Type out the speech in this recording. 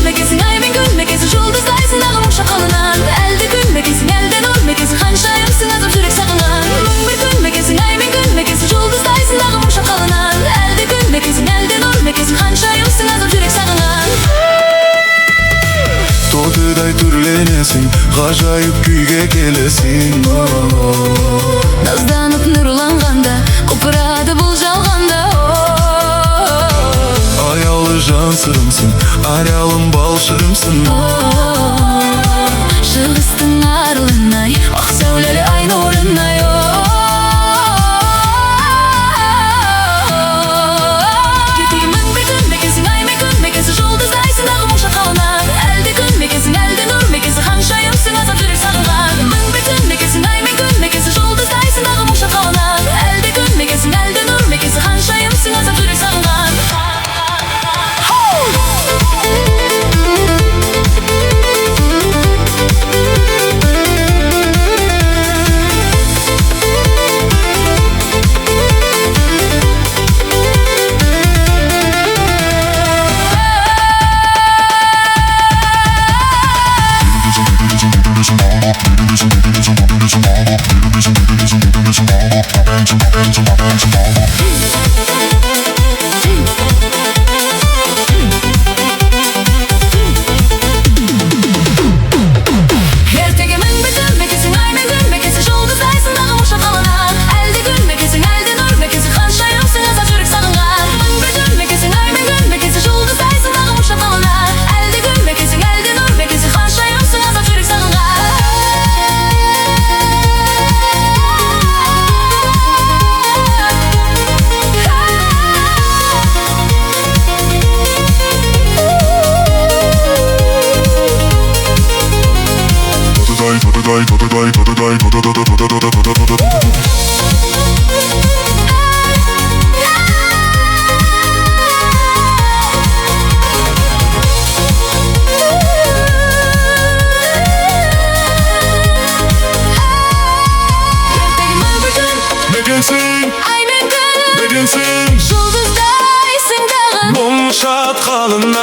gülmekesin, aymen gülmekesin. Жұлдызайсың дағы мұң шақалынан. Әлде күлмекесің, әлден өлмекесің. Ханшайымсың азап жүрек сағынған. Мың бір күлмекесің, аймен гүлмекесің. Жұлдызайсың дағы мұң шақалынан. Әлде күлмекесің, әлден өлмекесің. Ханшайымсың азап жүрек сағынған. Тотыдай түрленесің, ғажайып күйге келесің. Назданып нұрланғанда, құпырады бұл жалғанда. Аялы жан сырымсың, арялым бал шырымсың. Шығыстың арылынай, ақ сәулелі ай нұрынай. Мың бір күлмекесің, аймен гүлмекесің. Жұлдызайсың дағы мұң шақалынан. Әлде күлмекесің, әлде нұрмекесің. Ханшайымсың азап жүрек сағынған. Мың бір күлмекесің, аймен гүлмекесің. Жұлдызайсың дағы мұң шақалынан. Әлде күлмекесің, әлде нұрмекесің. Ханшайымсың азап жүрек сағынған. Ертеге мың бір күлмекесің, аймен гүлмекесің. Жұлдызайсың дағы мұң шақалынан. Әлде күлмекесің, әлде нұрмекесің. Ханшайымсың азап жүрек сағынған. Мың бір күлмекесің, аймен гүлмекесің. Жұлдызайсың дағы мұң шақалынан. Әлде күлмекесің, әлде нұрмекесің. Ханшайымсың азап жүрек сағынған. Аймен гүл, жұлдызайсың дағы мұң шатқалынан.